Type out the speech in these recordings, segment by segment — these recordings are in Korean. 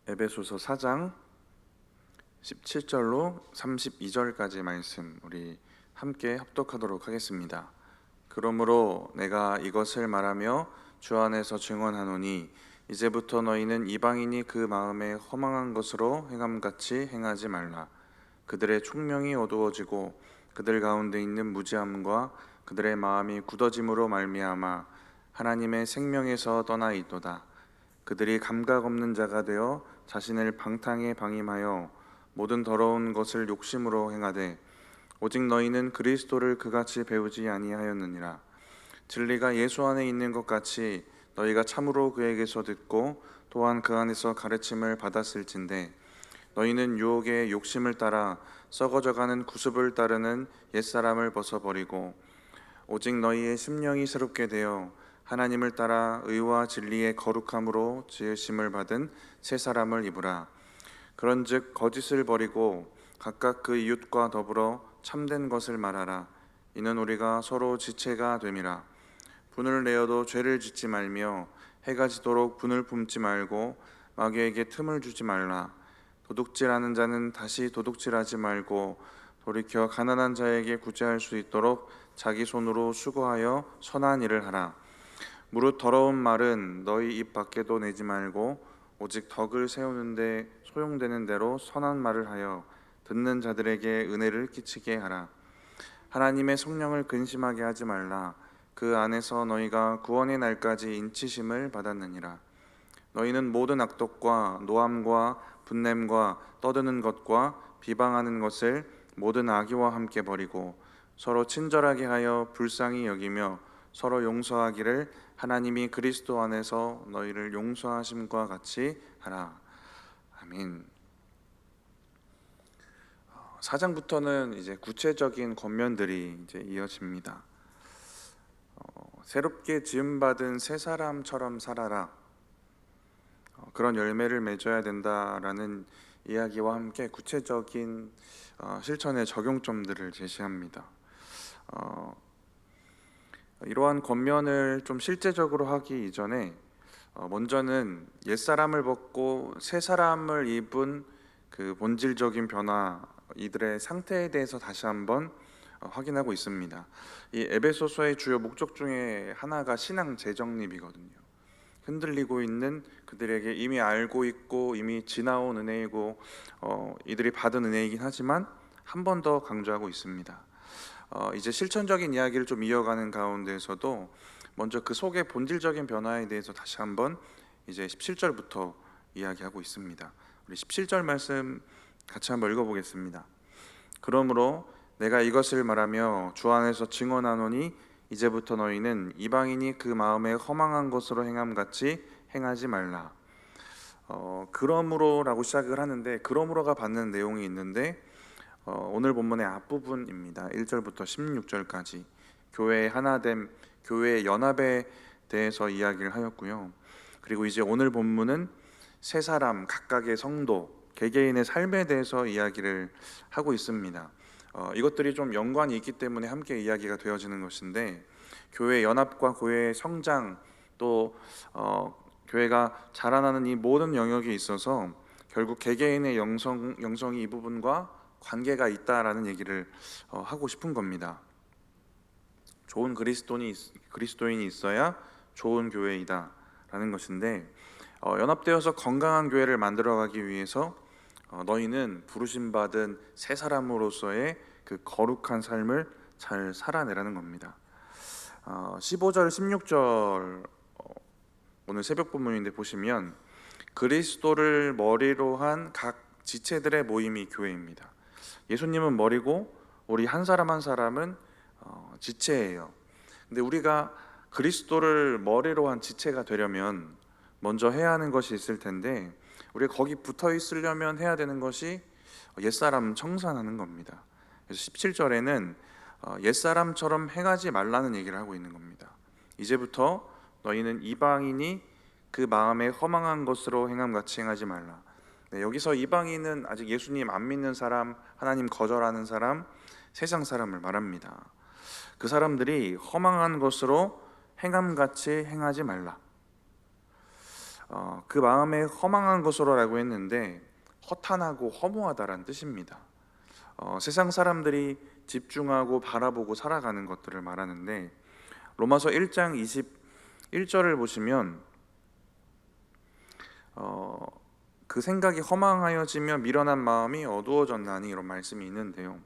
에베소서 4장 17절로 32절까지 말씀 우리 함께 합독하도록 하겠습니다. 그러므로 내가 이것을 말하며 주 안에서 증언하노니 이제부터 너희는 이방인이 그 마음에 허망한 것으로 행함같이 행하지 말라. 그들의 총명이 어두워지고 그들 가운데 있는 무지함과 그들의 마음이 굳어짐으로 말미암아 하나님의 생명에서 떠나 있도다. 그들이 감각 없는 자가 되어 자신을 방탕에 방임하여 모든 더러운 것을 욕심으로 행하되 오직 너희는 그리스도를 그같이 배우지 아니하였느니라. 진리가 예수 안에 있는 것 같이 너희가 참으로 그에게서 듣고 또한 그 안에서 가르침을 받았을진데 너희는 유혹의 욕심을 따라 썩어져가는 구습을 따르는 옛사람을 벗어버리고 오직 너희의 심령이 새롭게 되어 하나님을 따라 의와 진리의 거룩함으로 지으심을 받은 새 사람을 입으라. 그런즉 거짓을 버리고 각각 그 이웃과 더불어 참된 것을 말하라. 이는 우리가 서로 지체가 됨이라. 분을 내어도 죄를 짓지 말며 해가 지도록 분을 품지 말고 마귀에게 틈을 주지 말라. 도둑질하는 자는 다시 도둑질하지 말고 돌이켜 가난한 자에게 구제할 수 있도록 자기 손으로 수고하여 선한 일을 하라. 무릇 더러운 말은 너희 입 밖에도 내지 말고 오직 덕을 세우는데 소용되는 대로 선한 말을 하여 듣는 자들에게 은혜를 끼치게 하라. 하나님의 성령을 근심하게 하지 말라. 그 안에서 너희가 구원의 날까지 인치심을 받았느니라. 너희는 모든 악독과 노함과 분냄과 떠드는 것과 비방하는 것을 모든 악의와 함께 버리고 서로 친절하게 하여 불쌍히 여기며 서로 용서하기를 하나님이 그리스도 안에서 너희를 용서하심과 같이 하라. 아멘. 4장부터는 이제 구체적인 권면들이 이제 이어집니다. 새롭게 지음받은 새 사람처럼 살아라. 그런 열매를 맺어야 된다라는 이야기와 함께 구체적인 실천의 적용점들을 제시합니다. 이러한 권면을 좀 실제적으로 하기 이전에 먼저는 옛사람을 벗고 새 사람을 입은 그 본질적인 변화, 이들의 상태에 대해서 다시 한번 확인하고 있습니다. 이 에베소서의 주요 목적 중에 하나가 신앙 재정립이거든요. 흔들리고 있는 그들에게 이미 알고 있고 이미 지나온 은혜이고 이들이 받은 은혜이긴 하지만 한 번 더 강조하고 있습니다. 이제 실천적인 이야기를 좀 이어가는 가운데에서도 먼저 그 속의 본질적인 변화에 대해서 다시 한번 이제 17절부터 이야기하고 있습니다. 우리 17절 말씀 같이 한번 읽어보겠습니다. 그러므로 내가 이것을 말하며 주 안에서 증언하노니 이제부터 너희는 이방인이 그 마음에 허망한 것으로 행함같이 행하지 말라. 그러므로라고 시작을 하는데 그러므로가 받는 내용이 있는데 오늘 본문의 앞부분입니다. 1절부터 16절까지 교회의 하나됨, 교회의 연합에 대해서 이야기를 하였고요. 그리고 이제 오늘 본문은 세 사람 각각의 성도, 개개인의 삶에 대해서 이야기를 하고 있습니다. 이것들이 좀 연관이 있기 때문에 함께 이야기가 되어지는 것인데 교회의 연합과 교회의 성장 또 교회가 자라나는 이 모든 영역에 있어서 결국 개개인의 영성이 이 부분과 관계가 있다라는 얘기를 하고 싶은 겁니다. 좋은 그리스도인이 있어야 좋은 교회이다라는 것인데 연합되어서 건강한 교회를 만들어가기 위해서 너희는 부르심받은 새 사람으로서의 그 거룩한 삶을 잘 살아내라는 겁니다. 15절, 16절 오늘 새벽 본문인데 보시면 그리스도를 머리로 한 각 지체들의 모임이 교회입니다. 예수님은 머리고 우리 한 사람 한 사람은 지체예요. 근데 우리가 그리스도를 머리로 한 지체가 되려면 먼저 해야 하는 것이 있을 텐데 우리가 거기 붙어 있으려면 해야 되는 것이 옛사람 청산하는 겁니다. 그래서 17절에는 옛사람처럼 행하지 말라는 얘기를 하고 있는 겁니다. 이제부터 너희는 이방인이 그 마음에 허망한 것으로 행함같이 행하지 말라. 여기서 이방인은 아직 예수님 안 믿는 사람, 하나님 거절하는 사람, 세상 사람을 말합니다. 그 사람들이 허망한 것으로 행함같이 행하지 말라. 그 마음에 허망한 것으로라고 했는데 허탄하고 허무하다란 뜻입니다. 세상 사람들이 집중하고 바라보고 살아가는 것들을 말하는데 로마서 1장 21절을 보시면 그 생각이 허망하여지며 미련한 마음이 어두워졌나니 이런 말씀이 있는데요.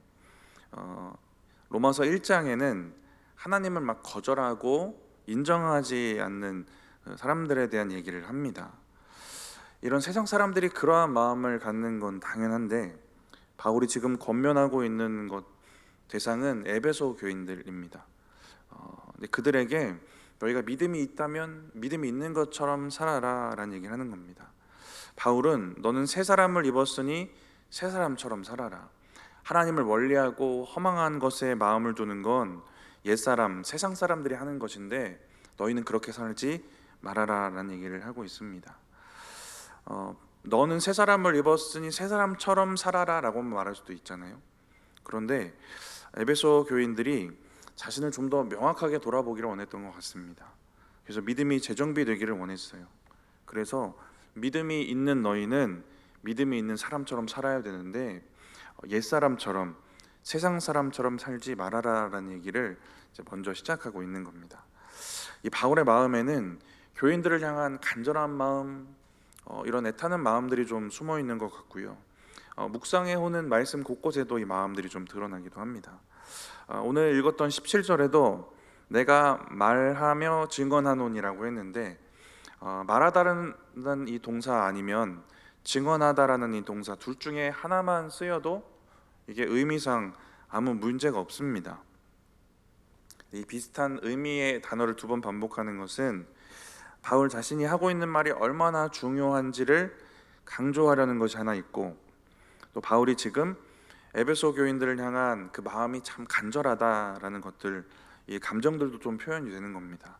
로마서 1장에는 하나님을 막 거절하고 인정하지 않는 사람들에 대한 얘기를 합니다. 이런 세상 사람들이 그러한 마음을 갖는 건 당연한데 바울이 지금 권면하고 있는 것 대상은 에베소 교인들입니다. 근데 그들에게 너희가 믿음이 있다면 믿음이 있는 것처럼 살아라 라는 얘기를 하는 겁니다. 바울은 너는 새 사람을 입었으니 새 사람처럼 살아라. 하나님을 멀리하고 허망한 것에 마음을 두는 건 옛사람, 세상 사람들이 하는 것인데 너희는 그렇게 살지 말아라 라는 얘기를 하고 있습니다. 너는 새 사람을 입었으니 새 사람처럼 살아라 라고 말할 수도 있잖아요. 그런데 에베소 교인들이 자신을 좀 더 명확하게 돌아보기를 원했던 것 같습니다. 그래서 믿음이 재정비되기를 원했어요. 그래서 믿음이 있는 너희는 믿음이 있는 사람처럼 살아야 되는데 옛사람처럼 세상 사람처럼 살지 말아라라는 얘기를 이제 먼저 시작하고 있는 겁니다. 이 바울의 마음에는 교인들을 향한 간절한 마음, 이런 애타는 마음들이 좀 숨어 있는 것 같고요. 묵상해 오는 말씀 곳곳에도 이 마음들이 좀 드러나기도 합니다. 오늘 읽었던 17절에도 내가 말하며 증언하노니라고 했는데 말하다라는 이 동사 아니면 증언하다라는 이 동사 둘 중에 하나만 쓰여도 이게 의미상 아무 문제가 없습니다. 이 비슷한 의미의 단어를 두 번 반복하는 것은 바울 자신이 하고 있는 말이 얼마나 중요한지를 강조하려는 것이 하나 있고 또 바울이 지금 에베소 교인들을 향한 그 마음이 참 간절하다라는 것들, 이 감정들도 좀 표현이 되는 겁니다.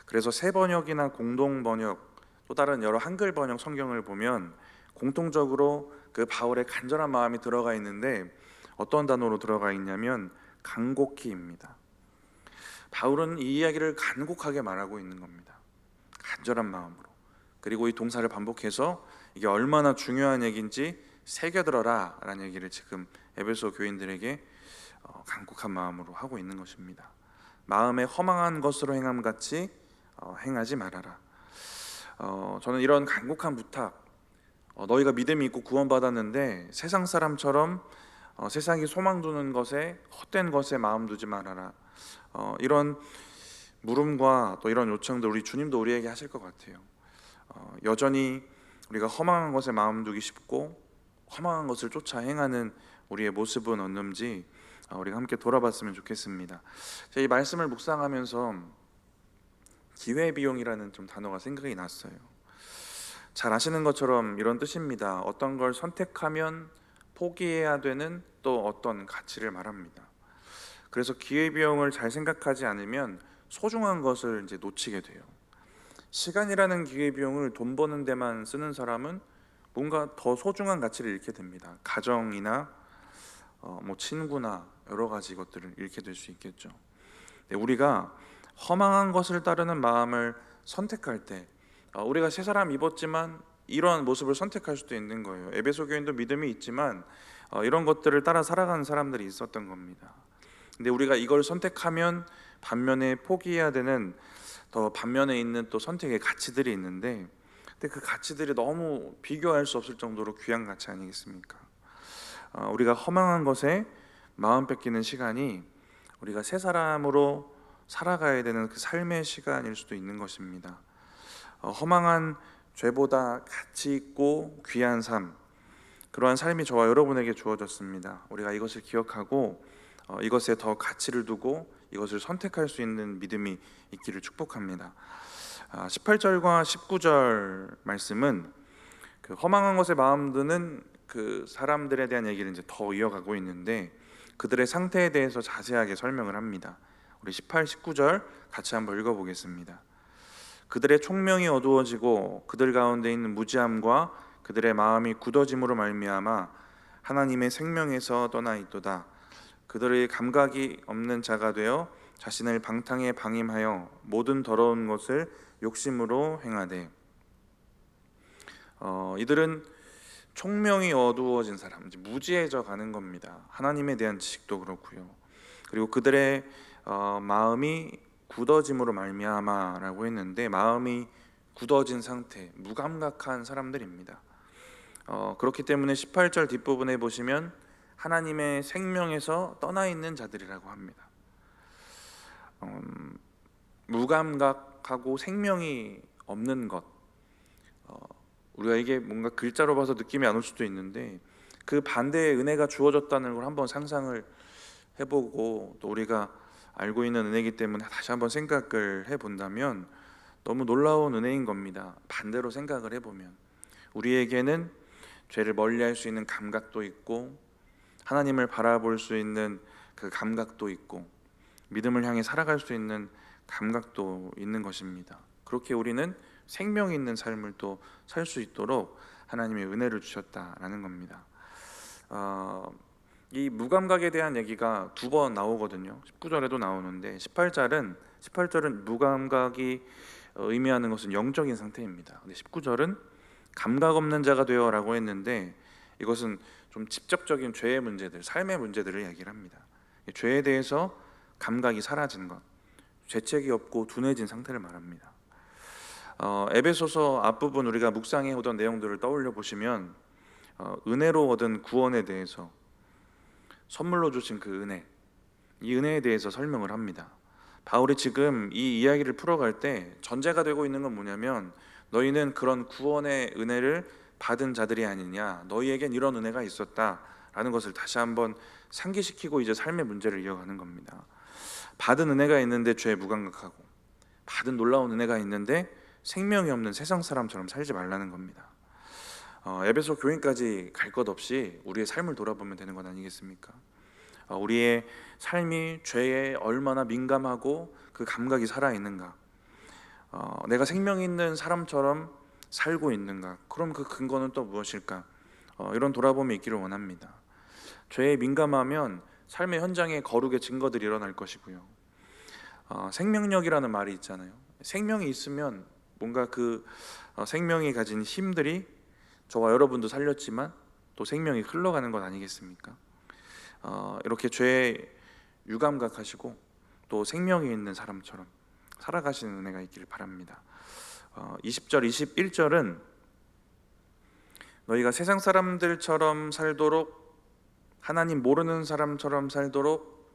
그래서 새 번역이나 공동 번역 또 다른 여러 한글 번역 성경을 보면 공통적으로 그 바울의 간절한 마음이 들어가 있는데 어떤 단어로 들어가 있냐면 간곡히입니다. 바울은 이 이야기를 간곡하게 말하고 있는 겁니다. 간절한 마음으로. 그리고 이 동사를 반복해서 이게 얼마나 중요한 얘기인지 새겨들어라 라는 얘기를 지금 에베소 교인들에게 간곡한 마음으로 하고 있는 것입니다. 마음에 허망한 것으로 행함 같이 행하지 말아라. 저는 이런 간곡한 부탁, 너희가 믿음이 있고 구원받았는데 세상 사람처럼 세상이 소망 두는 것에 헛된 것에 마음 두지 말아라. 이런 물음과 또 이런 요청들 우리 주님도 우리에게 하실 것 같아요. 여전히 우리가 허망한 것에 마음 두기 쉽고 허망한 것을 쫓아 행하는 우리의 모습은 어떤지 우리가 함께 돌아봤으면 좋겠습니다. 제가 이 말씀을 묵상하면서 기회비용이라는 좀 단어가 생각이 났어요. 잘 아시는 것처럼 이런 뜻입니다. 어떤 걸 선택하면 포기해야 되는 또 어떤 가치를 말합니다. 그래서 기회비용을 잘 생각하지 않으면 소중한 것을 이제 놓치게 돼요. 시간이라는 기회비용을 돈 버는 데만 쓰는 사람은 뭔가 더 소중한 가치를 잃게 됩니다. 가정이나 친구나 여러 가지 것들을 잃게 될 수 있겠죠. 우리가 허망한 것을 따르는 마음을 선택할 때 우리가 새 사람 입었지만 이러한 모습을 선택할 수도 있는 거예요. 에베소 교인도 믿음이 있지만 이런 것들을 따라 살아가는 사람들이 있었던 겁니다. 근데 우리가 이걸 선택하면 반면에 포기해야 되는 더 반면에 있는 또 선택의 가치들이 있는데 근데 그 가치들이 너무 비교할 수 없을 정도로 귀한 가치 아니겠습니까? 우리가 허망한 것에 마음 뺏기는 시간이 우리가 새 사람으로 살아가야 되는 그 삶의 시간일 수도 있는 것입니다. 허망한 죄보다 가치 있고 귀한 삶, 그러한 삶이 저와 여러분에게 주어졌습니다. 우리가 이것을 기억하고 이것에 더 가치를 두고 이것을 선택할 수 있는 믿음이 있기를 축복합니다. 18절과 19절 말씀은 그 허망한 것에 마음 드는 그 사람들에 대한 얘기를 이제 더 이어가고 있는데 그들의 상태에 대해서 자세하게 설명을 합니다. 우리 18, 19절 같이 한번 읽어보겠습니다. 그들의 총명이 어두워지고 그들 가운데 있는 무지함과 그들의 마음이 굳어짐으로 말미암아 하나님의 생명에서 떠나 있도다. 그들의 감각이 없는 자가 되어 자신을 방탕에 방임하여 모든 더러운 것을 욕심으로 행하되 이들은 총명이 어두워진 사람, 이제 무지해져 가는 겁니다. 하나님에 대한 지식도 그렇고요. 그리고 그들의 마음이 굳어짐으로 말미암아라고 했는데, 마음이 굳어진 상태, 무감각한 사람들입니다. 그렇기 때문에 18절 뒷부분에 보시면 하나님의 생명에서 떠나 있는 자들이라고 합니다. 무감각하고 생명이 없는 것, 우리가 이게 뭔가 글자로 봐서 느낌이 안 올 수도 있는데, 그 반대의 은혜가 주어졌다는 걸 한번 상상을 해보고, 또 우리가 알고 있는 은혜이기 때문에 다시 한번 생각을 해본다면 너무 놀라운 은혜인 겁니다. 반대로 생각을 해보면 우리에게는 죄를 멀리할 수 있는 감각도 있고, 하나님을 바라볼 수 있는 그 감각도 있고, 믿음을 향해 살아갈 수 있는 감각도 있는 것입니다. 그렇게 우리는 생명 있는 삶을 또 살 수 있도록 하나님의 은혜를 주셨다라는 겁니다. 이 무감각에 대한 얘기가 두 번 나오거든요. 19절에도 나오는데 18절은 무감각이 의미하는 것은 영적인 상태입니다. 근데 19절은 감각 없는 자가 되어라고 했는데, 이것은 좀 직접적인 죄의 문제들, 삶의 문제들을 얘기를 합니다. 죄에 대해서 감각이 사라진 것, 죄책이 없고 둔해진 상태를 말합니다. 에베소서 앞부분 우리가 묵상해 오던 내용들을 떠올려 보시면 은혜로 얻은 구원에 대해서, 선물로 주신 그 은혜, 이 은혜에 대해서 설명을 합니다. 바울이 지금 이 이야기를 풀어갈 때 전제가 되고 있는 건 뭐냐면, 너희는 그런 구원의 은혜를 받은 자들이 아니냐, 너희에겐 이런 은혜가 있었다라는 것을 다시 한번 상기시키고 이제 삶의 문제를 이어가는 겁니다. 받은 은혜가 있는데 죄에 무감각하고, 받은 놀라운 은혜가 있는데 생명이 없는 세상 사람처럼 살지 말라는 겁니다. 에베소 교인까지 갈 것 없이 우리의 삶을 돌아보면 되는 것 아니겠습니까? 우리의 삶이 죄에 얼마나 민감하고 그 감각이 살아있는가, 내가 생명 있는 사람처럼 살고 있는가, 그럼 그 근거는 또 무엇일까? 이런 돌아봄이 있기를 원합니다. 죄에 민감하면 삶의 현장에 거룩의 증거들이 일어날 것이고요. 생명력이라는 말이 있잖아요. 생명이 있으면 뭔가 그 생명이 가진 힘들이 저와 여러분도 살렸지만 또 생명이 흘러가는 것 아니겠습니까? 이렇게 죄에 유감각하시고 또 생명이 있는 사람처럼 살아가시는 은혜가 있기를 바랍니다. 20절, 21절은 너희가 세상 사람들처럼 살도록, 하나님 모르는 사람처럼 살도록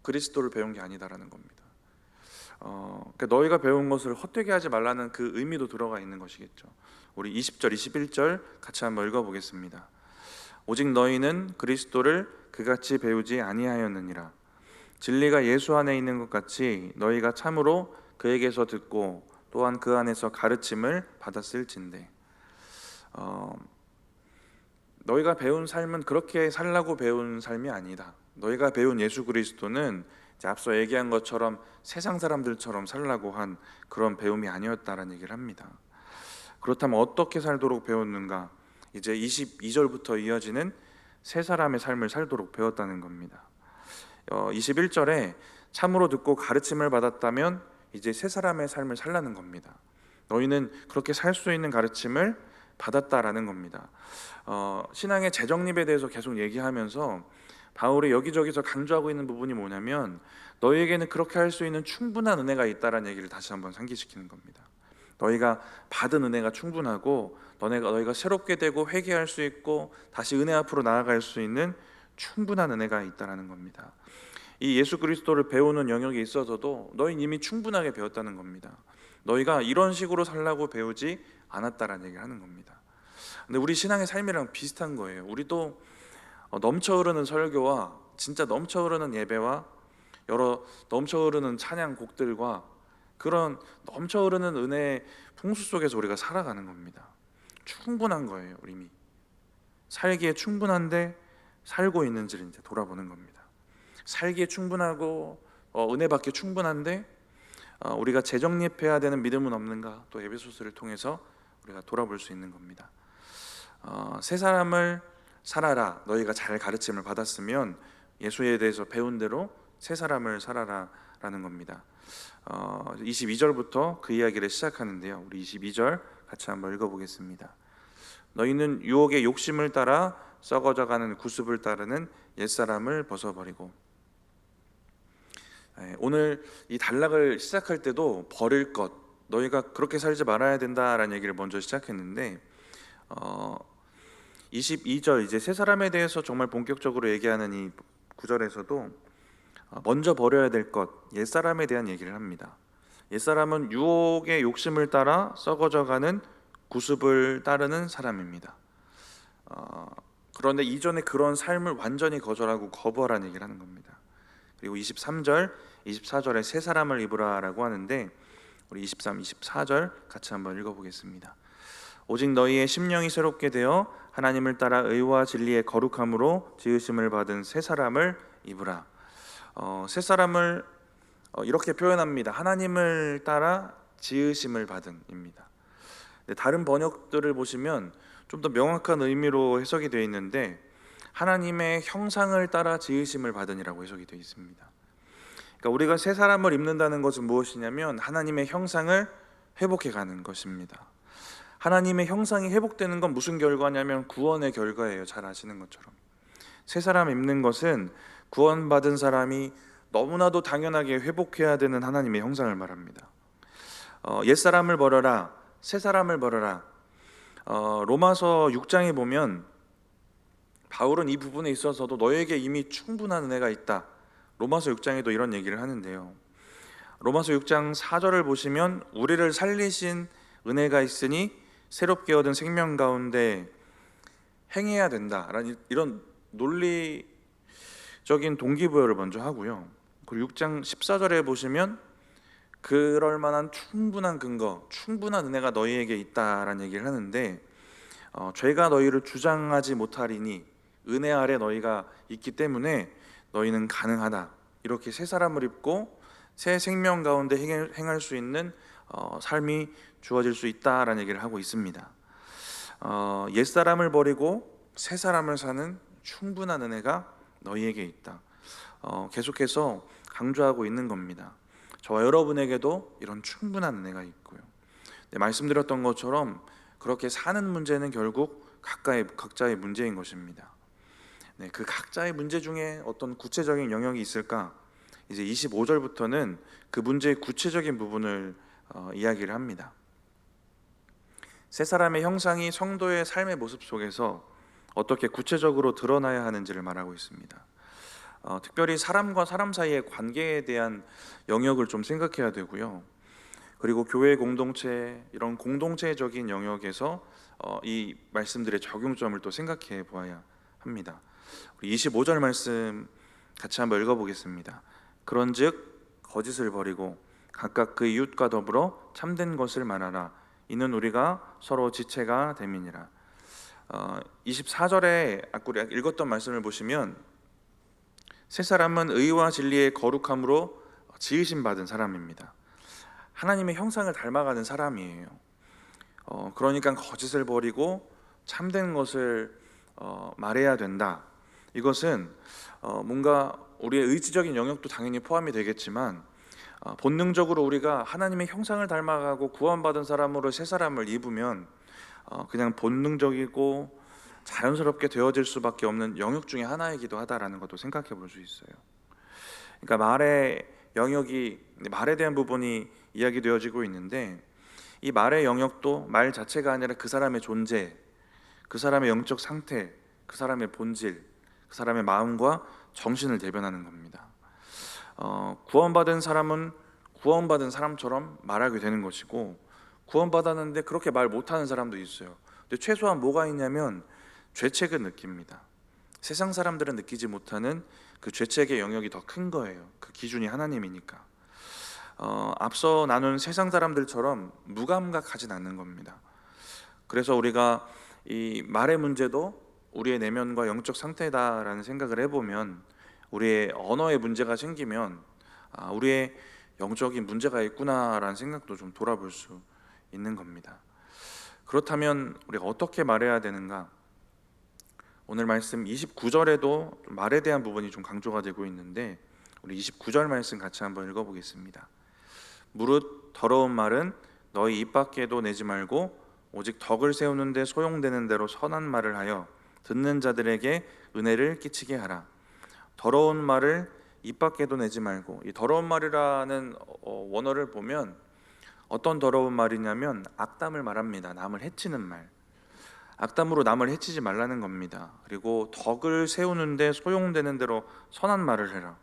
그리스도를 배운 게 아니다라는 겁니다. 그러니까 너희가 배운 것을 헛되게 하지 말라는 그 의미도 들어가 있는 것이겠죠. 우리 20절, 21절 같이 한번 읽어보겠습니다. 오직 너희는 그리스도를 그같이 배우지 아니하였느니라. 진리가 예수 안에 있는 것 같이 너희가 참으로 그에게서 듣고 또한 그 안에서 가르침을 받았을진대. 너희가 배운 삶은 그렇게 살라고 배운 삶이 아니다. 너희가 배운 예수 그리스도는 앞서 얘기한 것처럼 세상 사람들처럼 살라고 한 그런 배움이 아니었다라는 얘기를 합니다. 그렇다면 어떻게 살도록 배웠는가? 이제 22절부터 이어지는 새 사람의 삶을 살도록 배웠다는 겁니다. 21절에 참으로 듣고 가르침을 받았다면 이제 새 사람의 삶을 살라는 겁니다. 너희는 그렇게 살 수 있는 가르침을 받았다라는 겁니다. 신앙의 재정립에 대해서 계속 얘기하면서 바울이 여기저기서 강조하고 있는 부분이 뭐냐면, 너희에게는 그렇게 할 수 있는 충분한 은혜가 있다라는 얘기를 다시 한번 상기시키는 겁니다. 너희가 받은 은혜가 충분하고 너희가 새롭게 되고 회개할 수 있고 다시 은혜 앞으로 나아갈 수 있는 충분한 은혜가 있다라는 겁니다. 이 예수 그리스도를 배우는 영역에 있어서도 너희는 이미 충분하게 배웠다는 겁니다. 너희가 이런 식으로 살라고 배우지 않았다라는 얘기를 하는 겁니다. 근데 우리 신앙의 삶이랑 비슷한 거예요. 우리도 넘쳐 흐르는 설교와 진짜 넘쳐 흐르는 예배와 여러 넘쳐 흐르는 찬양곡들과 그런 넘쳐 흐르는 은혜의 풍수 속에서 우리가 살아가는 겁니다. 충분한 거예요. 이미 살기에 충분한데 살고 있는지를 이제 돌아보는 겁니다. 살기에 충분하고 은혜 받기에 충분한데 우리가 재정립해야 되는 믿음은 없는가? 또 에베소서를 통해서 우리가 돌아볼 수 있는 겁니다. 새 사람을 살아라. 너희가 잘 가르침을 받았으면 예수에 대해서 배운 대로 새 사람을 살아라 라는 겁니다. 22절부터 그 이야기를 시작하는데요. 우리 22절 같이 한번 읽어보겠습니다. 너희는 유혹의 욕심을 따라 썩어져가는 구습을 따르는 옛사람을 벗어버리고. 오늘 이 단락을 시작할 때도 버릴 것, 너희가 그렇게 살지 말아야 된다라는 얘기를 먼저 시작했는데 22절 이제 세 사람에 대해서 정말 본격적으로 얘기하는 이 구절에서도 먼저 버려야 될 것, 옛사람에 대한 얘기를 합니다. 옛사람은 유혹의 욕심을 따라 썩어져가는 구습을 따르는 사람입니다. 그런데 이전에 그런 삶을 완전히 거절하고 거부하라는 얘기를 하는 겁니다. 그리고 23절, 24절에 새 사람을 입으라라고 하는데 우리 23, 24절 같이 한번 읽어보겠습니다. 오직 너희의 심령이 새롭게 되어 하나님을 따라 의와 진리의 거룩함으로 지으심을 받은 새 사람을 입으라. 새 사람을 이렇게 표현합니다. 하나님을 따라 지으심을 받은입니다. 다른 번역들을 보시면 좀 더 명확한 의미로 해석이 되어 있는데 하나님의 형상을 따라 지으심을 받은이라고 해석이 되어 있습니다. 그러니까 우리가 새 사람을 입는다는 것은 무엇이냐면 하나님의 형상을 회복해 가는 것입니다. 하나님의 형상이 회복되는 건 무슨 결과냐면 구원의 결과예요. 잘 아시는 것처럼 새 사람 입는 것은 구원받은 사람이 너무나도 당연하게 회복해야 되는 하나님의 형상을 말합니다. 옛사람을 버려라, 새 사람을 버려라. 로마서 6장에 보면 바울은 이 부분에 있어서도 너에게 이미 충분한 은혜가 있다. 로마서 6장에도 이런 얘기를 하는데요. 로마서 6장 4절을 보시면 우리를 살리신 은혜가 있으니 새롭게 얻은 생명 가운데 행해야 된다라는 이런 논리적인 동기부여를 먼저 하고요. 그리고 6장 14절에 보시면 그럴 만한 충분한 근거, 충분한 은혜가 너희에게 있다라는 얘기를 하는데 죄가 너희를 주장하지 못하리니 은혜 아래 너희가 있기 때문에 너희는 가능하다. 이렇게 새 사람을 입고 새 생명 가운데 행할 수 있는 삶이 주어질 수 있다라는 얘기를 하고 있습니다. 옛사람을 버리고 새 사람을 사는 충분한 은혜가 너희에게 있다. 계속해서 강조하고 있는 겁니다. 저와 여러분에게도 이런 충분한 은혜가 있고요. 말씀드렸던 것처럼 그렇게 사는 문제는 결국 각자의 문제인 것입니다. 그 각자의 문제 중에 어떤 구체적인 영역이 있을까? 이제 25절부터는 그 문제의 구체적인 부분을 이야기를 합니다. 새 사람의 형상이 성도의 삶의 모습 속에서 어떻게 구체적으로 드러나야 하는지를 말하고 있습니다. 특별히 사람과 사람 사이의 관계에 대한 영역을 좀 생각해야 되고요. 그리고 교회 공동체, 이런 공동체적인 영역에서 이 말씀들의 적용점을 또 생각해 보아야 합니다. 25절 말씀 같이 한번 읽어보겠습니다. 그런즉 거짓을 버리고 각각 그 이웃과 더불어 참된 것을 말하라. 이는 우리가 서로 지체가 됨이니라. 24절에 아까 우리가 읽었던 말씀을 보시면 새 사람은 의와 진리의 거룩함으로 지으심 받은 사람입니다. 하나님의 형상을 닮아가는 사람이에요. 그러니까 거짓을 버리고 참된 것을 말해야 된다. 이것은 뭔가 우리의 의지적인 영역도 당연히 포함이 되겠지만 본능적으로 우리가 하나님의 형상을 닮아가고 구원받은 사람으로 새 사람을 입으면 그냥 본능적이고 자연스럽게 되어질 수밖에 없는 영역 중에 하나이기도 하다라는 것도 생각해 볼 수 있어요. 그러니까 말의 영역이, 말에 대한 부분이 이야기되어지고 있는데 이 말의 영역도 말 자체가 아니라 그 사람의 존재, 그 사람의 영적 상태, 그 사람의 본질, 그 사람의 마음과 정신을 대변하는 겁니다. 구원받은 사람은 구원받은 사람처럼 말하게 되는 것이고 구원받았는데 그렇게 말 못하는 사람도 있어요. 근데 최소한 뭐가 있냐면 죄책을 느낍니다. 세상 사람들은 느끼지 못하는 그 죄책의 영역이 더 큰 거예요. 그 기준이 하나님이니까. 앞서 나눈 세상 사람들처럼 무감각하진 않는 겁니다. 그래서 우리가 이 말의 문제도 우리의 내면과 영적 상태다라는 생각을 해보면 우리의 언어에 문제가 생기면 우리의 영적인 문제가 있구나라는 생각도 좀 돌아볼 수 있는 겁니다. 그렇다면 우리가 어떻게 말해야 되는가? 오늘 말씀 29절에도 말에 대한 부분이 좀 강조가 되고 있는데 우리 29절 말씀 같이 한번 읽어보겠습니다. 무릇 더러운 말은 너희 입 밖에도 내지 말고 오직 덕을 세우는데 소용되는 대로 선한 말을 하여 듣는 자들에게 은혜를 끼치게 하라. 더러운 말을 입 밖에도 내지 말고, 이 더러운 말이라는 원어를 보면 어떤 더러운 말이냐면 악담을 말합니다. 남을 해치는 말, 악담으로 남을 해치지 말라는 겁니다. 그리고 덕을 세우는데 소용되는 대로 선한 말을 해라.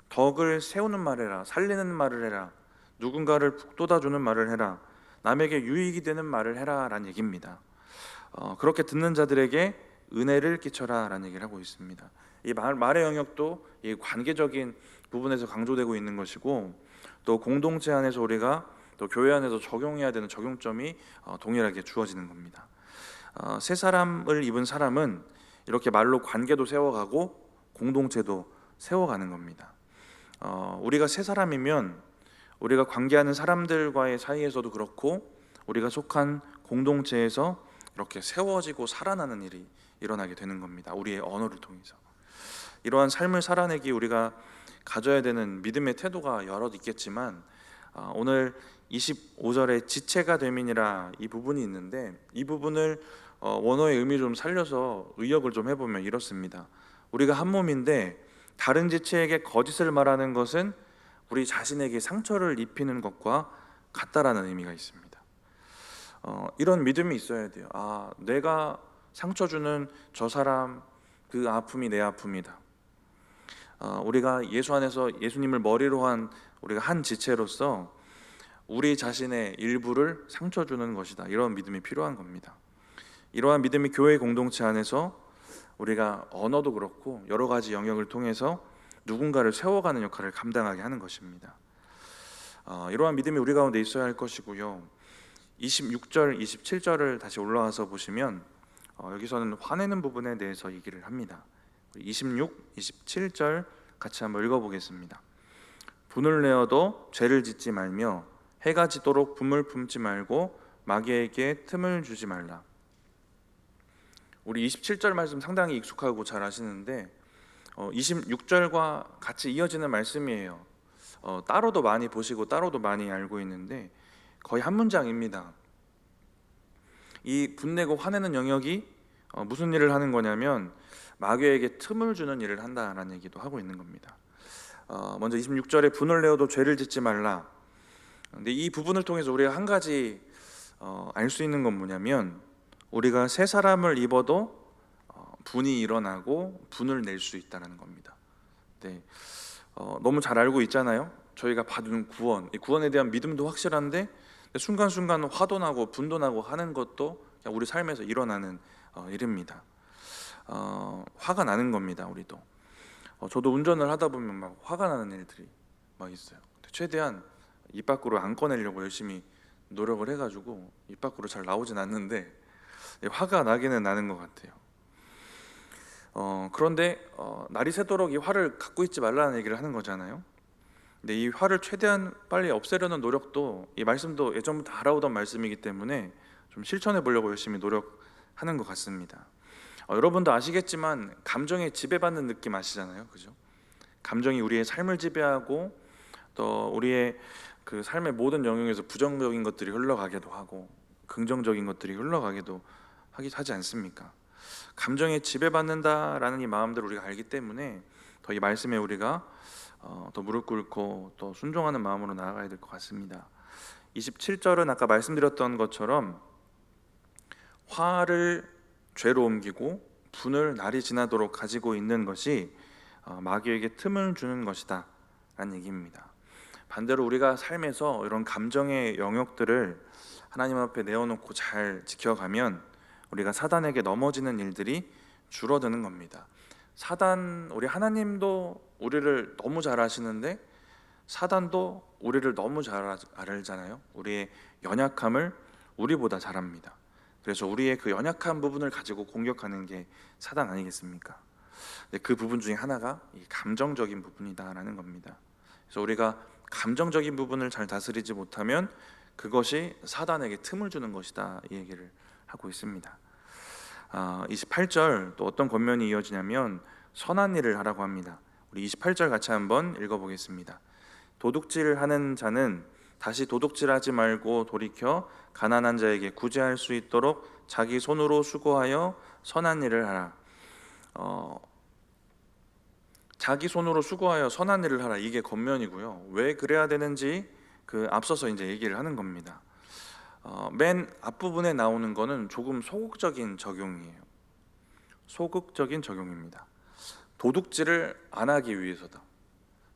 덕을 세우는 말을 해라. 살리는 말을 해라. 누군가를 북돋아주는 말을 해라. 남에게 유익이 되는 말을 해라 라는 얘기입니다. 그렇게 듣는 자들에게 은혜를 끼쳐라 라는 얘기를 하고 있습니다. 이 말의 영역도 이 관계적인 부분에서 강조되고 있는 것이고, 또 공동체 안에서 우리가 또 교회 안에서 적용해야 되는 적용점이 동일하게 주어지는 겁니다. 새 사람을 입은 사람은 이렇게 말로 관계도 세워가고 공동체도 세워가는 겁니다. 우리가 새 사람이면 우리가 관계하는 사람들과의 사이에서도 그렇고 우리가 속한 공동체에서 이렇게 세워지고 살아나는 일이 일어나게 되는 겁니다. 우리의 언어를 통해서. 이러한 삶을 살아내기 우리가 가져야 되는 믿음의 태도가 여럿 있겠지만, 오늘 25절에 지체가 됨이니라 이 부분이 있는데, 이 부분을 원어의 의미 좀 살려서 의역을 좀 해보면 이렇습니다. 우리가 한 몸인데 다른 지체에게 거짓을 말하는 것은 우리 자신에게 상처를 입히는 것과 같다라는 의미가 있습니다. 이런 믿음이 있어야 돼요. 내가 상처 주는 저 사람, 그 아픔이 내 아픔이다. 우리가 예수 안에서 예수님을 머리로 한 우리가 한 지체로서 우리 자신의 일부를 상처 주는 것이다. 이런 믿음이 필요한 겁니다. 이러한 믿음이 교회 공동체 안에서 우리가 언어도 그렇고 여러 가지 영역을 통해서 누군가를 세워가는 역할을 감당하게 하는 것입니다. 이러한 믿음이 우리 가운데 있어야 할 것이고요. 26절, 27절을 다시 올라와서 보시면 여기서는 화내는 부분에 대해서 얘기를 합니다. 26, 27절 같이 한번 읽어보겠습니다. 분을 내어도 죄를 짓지 말며 해가 지도록 분을 품지 말고 마귀에게 틈을 주지 말라. 우리 27절 말씀 상당히 익숙하고 잘 아시는데 26절과 같이 이어지는 말씀이에요. 따로도 많이 보시고 따로도 많이 알고 있는데 거의 한 문장입니다. 이 분내고 화내는 영역이 무슨 일을 하는 거냐면 마귀에게 틈을 주는 일을 한다라는 얘기도 하고 있는 겁니다. 먼저 26절에 분을 내어도 죄를 짓지 말라. 근데 이 부분을 통해서 우리가 한 가지 알 수 있는 건 뭐냐면, 우리가 새 사람을 입어도 분이 일어나고 분을 낼 수 있다는 겁니다. 네, 너무 잘 알고 있잖아요. 저희가 받은 구원, 이 구원에 대한 믿음도 확실한데 순간순간 화도 나고 분도 나고 하는 것도 그냥 우리 삶에서 일어나는 일입니다. 화가 나는 겁니다. 우리도. 저도 운전을 하다 보면 막 화가 나는 일들이 막 있어요. 최대한 입 밖으로 안 꺼내려고 열심히 노력을 해가지고 입 밖으로 잘 나오진 않는데 화가 나기는 나는 것 같아요. 그런데 날이 새도록 이 화를 갖고 있지 말라는 얘기를 하는 거잖아요. 근데 이 화를 최대한 빨리 없애려는 노력도, 이 말씀도 예전부터 알아오던 말씀이기 때문에 좀 실천해 보려고 열심히 노력하는 것 같습니다. 여러분도 아시겠지만 감정에 지배받는 느낌 아시잖아요, 그죠? 감정이 우리의 삶을 지배하고 또 우리의 그 삶의 모든 영역에서 부정적인 것들이 흘러가기도 하고 긍정적인 것들이 흘러가기도 하지 않습니까? 감정에 지배받는다라는 이 마음들을 우리가 알기 때문에 더 이 말씀에 우리가 더 무릎 꿇고 또 순종하는 마음으로 나아가야 될 것 같습니다. 27절은 아까 말씀드렸던 것처럼 화를 죄로 옮기고 분을 날이 지나도록 가지고 있는 것이 마귀에게 틈을 주는 것이다 라는 얘기입니다. 반대로 우리가 삶에서 이런 감정의 영역들을 하나님 앞에 내어놓고 잘 지켜가면 우리가 사단에게 넘어지는 일들이 줄어드는 겁니다. 우리 하나님도 우리를 너무 잘 아시는데 사단도 우리를 너무 잘 알잖아요. 우리의 연약함을 우리보다 잘 압니다. 그래서 우리의 그 연약한 부분을 가지고 공격하는 게 사단 아니겠습니까? 그 부분 중에 하나가 이 감정적인 부분이다라는 겁니다. 그래서 우리가 감정적인 부분을 잘 다스리지 못하면 그것이 사단에게 틈을 주는 것이다, 이 얘기를 하고 있습니다. 28절 또 어떤 권면이 이어지냐면 선한 일을 하라고 합니다. 우리 28절 같이 한번 읽어보겠습니다. 도둑질을 하는 자는 다시 도둑질하지 말고 돌이켜 가난한 자에게 구제할 수 있도록 자기 손으로 수고하여 선한 일을 하라. 자기 손으로 수고하여 선한 일을 하라, 이게 겉면이고요. 왜 그래야 되는지 앞서서 이제 얘기를 하는 겁니다. 맨 앞부분에 나오는 거는 조금 소극적인 적용이에요. 소극적인 적용입니다. 도둑질을 안 하기 위해서다.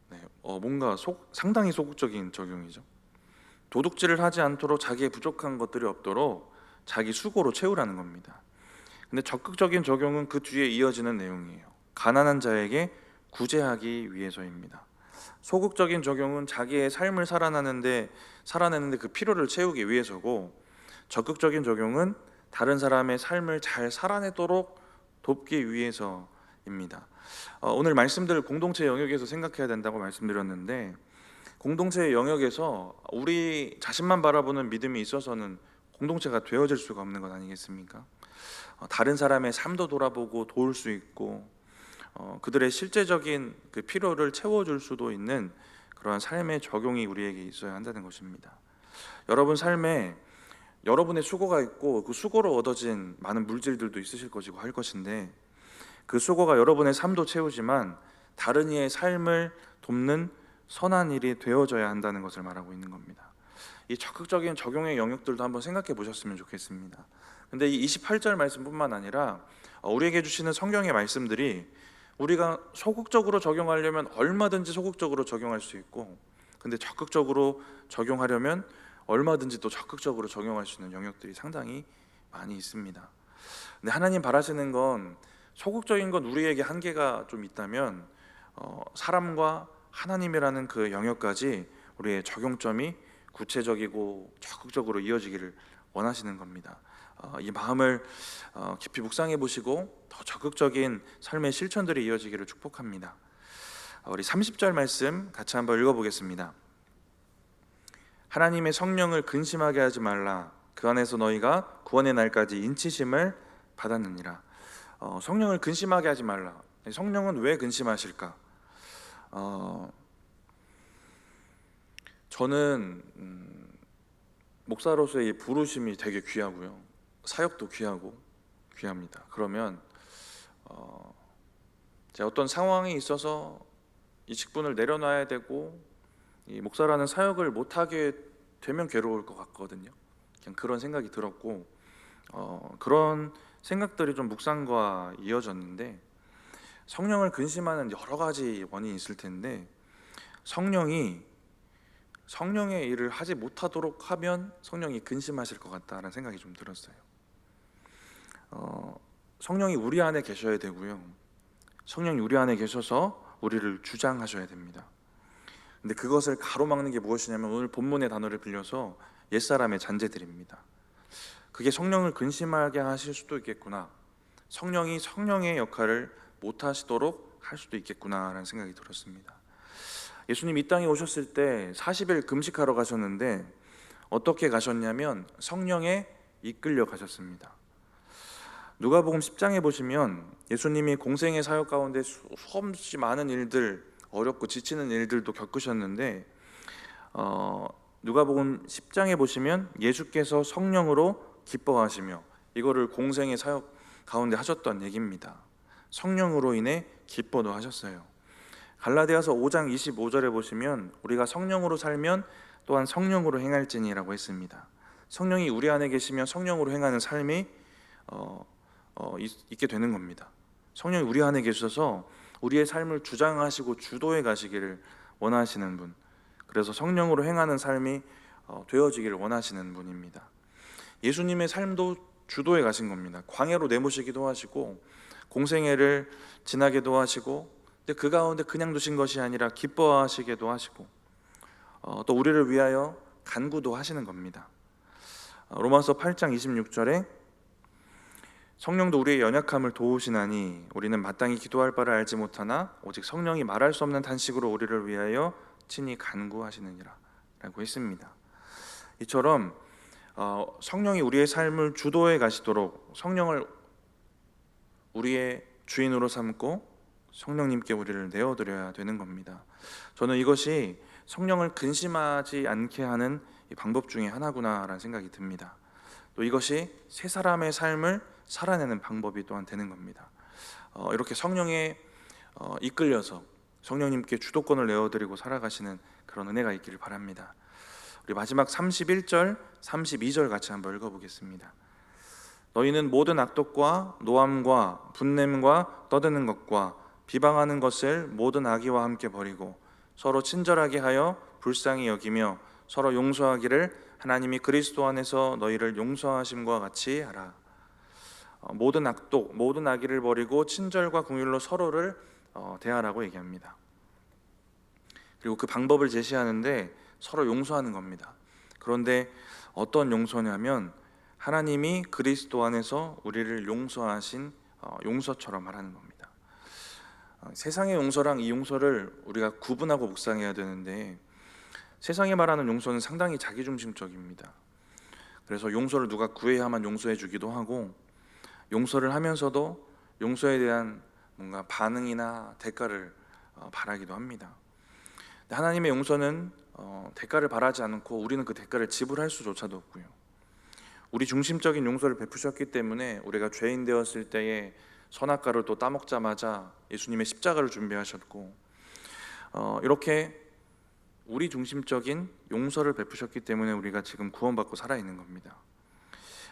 네, 뭔가 상당히 소극적인 적용이죠. 도둑질을 하지 않도록 자기의 부족한 것들이 없도록 자기 수고로 채우라는 겁니다. 근데 적극적인 적용은 그 뒤에 이어지는 내용이에요. 가난한 자에게 구제하기 위해서입니다. 소극적인 적용은 자기의 삶을 살아내는데 그 필요를 채우기 위해서고, 적극적인 적용은 다른 사람의 삶을 잘 살아내도록 돕기 위해서입니다. 오늘 말씀들 공동체 영역에서 생각해야 된다고 말씀드렸는데, 공동체의 영역에서 우리 자신만 바라보는 믿음이 있어서는 공동체가 되어질 수가 없는 것 아니겠습니까? 다른 사람의 삶도 돌아보고 도울 수 있고, 그들의 실제적인 그 필요를 채워줄 수도 있는 그러한 삶의 적용이 우리에게 있어야 한다는 것입니다. 여러분 삶에 여러분의 수고가 있고, 그 수고로 얻어진 많은 물질들도 있으실 것이고 할 것인데, 그 수고가 여러분의 삶도 채우지만 다른 이의 삶을 돕는 선한 일이 되어져야 한다는 것을 말하고 있는 겁니다. 이 적극적인 적용의 영역들도 한번 생각해 보셨으면 좋겠습니다. 근데 이 28절 말씀뿐만 아니라 우리에게 주시는 성경의 말씀들이 우리가 소극적으로 적용하려면 얼마든지 소극적으로 적용할 수 있고, 근데 적극적으로 적용하려면 얼마든지 또 적극적으로 적용할 수 있는 영역들이 상당히 많이 있습니다. 근데 하나님 바라시는 건, 소극적인 건 우리에게 한계가 좀 있다면 사람과 하나님이라는 그 영역까지 우리의 적용점이 구체적이고 적극적으로 이어지기를 원하시는 겁니다. 이 마음을 깊이 묵상해 보시고 더 적극적인 삶의 실천들이 이어지기를 축복합니다. 우리 30절 말씀 같이 한번 읽어보겠습니다. 하나님의 성령을 근심하게 하지 말라. 그 안에서 너희가 구원의 날까지 인치심을 받았느니라. 성령을 근심하게 하지 말라. 성령은 왜 근심하실까? 저는 목사로서의 이 부르심이 되게 귀하고요, 사역도 귀합니다. 그러면 제가 어떤 상황이 있어서 이 직분을 내려놔야 되고 이 목사라는 사역을 못하게 되면 괴로울 것 같거든요. 그냥 그런 생각이 들었고, 그런 생각들이 좀 묵상과 이어졌는데, 성령을 근심하는 여러 가지 원인이 있을 텐데, 성령의 일을 하지 못하도록 하면 성령이 근심하실 것 같다는 생각이 좀 들었어요. 성령이 우리 안에 계셔야 되고요, 성령이 우리 안에 계셔서 우리를 주장하셔야 됩니다. 근데 그것을 가로막는 게 무엇이냐면, 오늘 본문의 단어를 빌려서 옛사람의 잔재들입니다. 그게 성령을 근심하게 하실 수도 있겠구나, 성령이 성령의 역할을 못하시도록 할 수도 있겠구나라는 생각이 들었습니다. 예수님 이 땅에 오셨을 때 40일 금식하러 가셨는데 어떻게 가셨냐면 성령에 이끌려 가셨습니다. 누가복음 10장에 보시면 예수님이 공생의 사역 가운데 수없이 많은 일들, 어렵고 지치는 일들도 겪으셨는데, 누가복음 10장에 보시면 예수께서 성령으로 기뻐하시며, 이거를 공생의 사역 가운데 하셨던 얘기입니다. 성령으로 인해 기뻐도 하셨어요. 갈라디아서 5장 25절에 보시면 우리가 성령으로 살면 또한 성령으로 행할지니라고 했습니다. 성령이 우리 안에 계시면 성령으로 행하는 삶이 있게 되는 겁니다. 성령이 우리 안에 계셔서 우리의 삶을 주장하시고 주도해 가시기를 원하시는 분, 그래서 성령으로 행하는 삶이 되어지기를 원하시는 분입니다. 예수님의 삶도 주도해 가신 겁니다. 광야로 내모시기도 하시고 공생애를 지나게도 하시고, 근데 그 가운데 그냥 두신 것이 아니라 기뻐하시게도 하시고, 또 우리를 위하여 간구도 하시는 겁니다. 로마서 8장 26절에 성령도 우리의 연약함을 도우시나니 우리는 마땅히 기도할 바를 알지 못하나 오직 성령이 말할 수 없는 탄식으로 우리를 위하여 친히 간구하시느니라 라고 했습니다. 이처럼 성령이 우리의 삶을 주도해 가시도록 성령을 우리의 주인으로 삼고 성령님께 우리를 내어드려야 되는 겁니다. 저는 이것이 성령을 근심하지 않게 하는 이 방법 중에 하나구나라는 생각이 듭니다. 또 이것이 새 사람의 삶을 살아내는 방법이 또한 되는 겁니다. 이렇게 성령에 이끌려서 성령님께 주도권을 내어드리고 살아가시는 그런 은혜가 있기를 바랍니다. 우리 마지막 31절, 32절 같이 한번 읽어보겠습니다. 너희는 모든 악독과 노함과 분냄과 떠드는 것과 비방하는 것을 모든 악의와 함께 버리고 서로 친절하게 하여 불쌍히 여기며 서로 용서하기를 하나님이 그리스도 안에서 너희를 용서하심과 같이 하라. 모든 악독, 모든 악의를 버리고 친절과 긍휼로 서로를 대하라고 얘기합니다. 그리고 그 방법을 제시하는데 서로 용서하는 겁니다. 그런데 어떤 용서냐면 하나님이 그리스도 안에서 우리를 용서하신 용서처럼 말하는 겁니다. 세상의 용서랑 이 용서를 우리가 구분하고 묵상해야 되는데 세상이 말하는 용서는 상당히 자기중심적입니다. 그래서 용서를 누가 구해야만 용서해 주기도 하고 용서를 하면서도 용서에 대한 뭔가 반응이나 대가를 바라기도 합니다. 하나님의 용서는 대가를 바라지 않고 우리는 그 대가를 지불할 수조차도 없고요. 우리 중심적인 용서를 베푸셨기 때문에 우리가 죄인 되었을 때에 선악과를 또 따먹자마자 예수님의 십자가를 준비하셨고 이렇게 우리 중심적인 용서를 베푸셨기 때문에 우리가 지금 구원받고 살아있는 겁니다.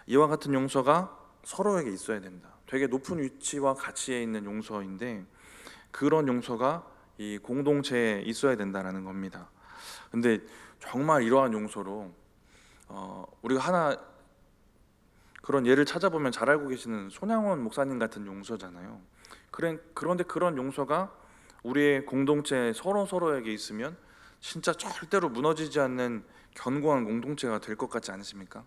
이와 같은 용서가 서로에게 있어야 된다. 되게 높은 위치와 가치에 있는 용서인데 그런 용서가 이 공동체에 있어야 된다는 겁니다. 근데 정말 이러한 용서로 우리가 하나 그런 예를 찾아보면 잘 알고 계시는 손양원 목사님 같은 용서잖아요. 그런데 그런 용서가 우리의 공동체 서로에게 있으면 진짜 절대로 무너지지 않는 견고한 공동체가 될 것 같지 않으십니까?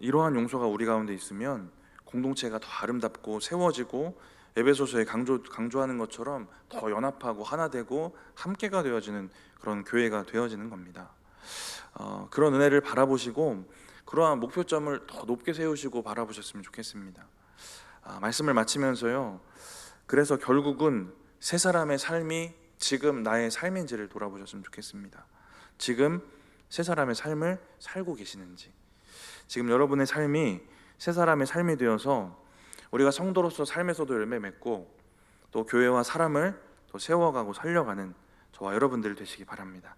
이러한 용서가 우리 가운데 있으면 공동체가 더 아름답고 세워지고 에베소서에 강조하는 것처럼 더 연합하고 하나 되고 함께가 되어지는 그런 교회가 되어지는 겁니다. 그런 은혜를 바라보시고 그러한 목표점을 더 높게 세우시고 바라보셨으면 좋겠습니다. 말씀을 마치면서요. 그래서 결국은 새 사람의 삶이 지금 나의 삶인지를 돌아보셨으면 좋겠습니다. 지금 새 사람의 삶을 살고 계시는지, 지금 여러분의 삶이 새 사람의 삶이 되어서 우리가 성도로서 삶에서도 열매 맺고 또 교회와 사람을 더 세워가고 살려가는 저와 여러분들 되시기 바랍니다.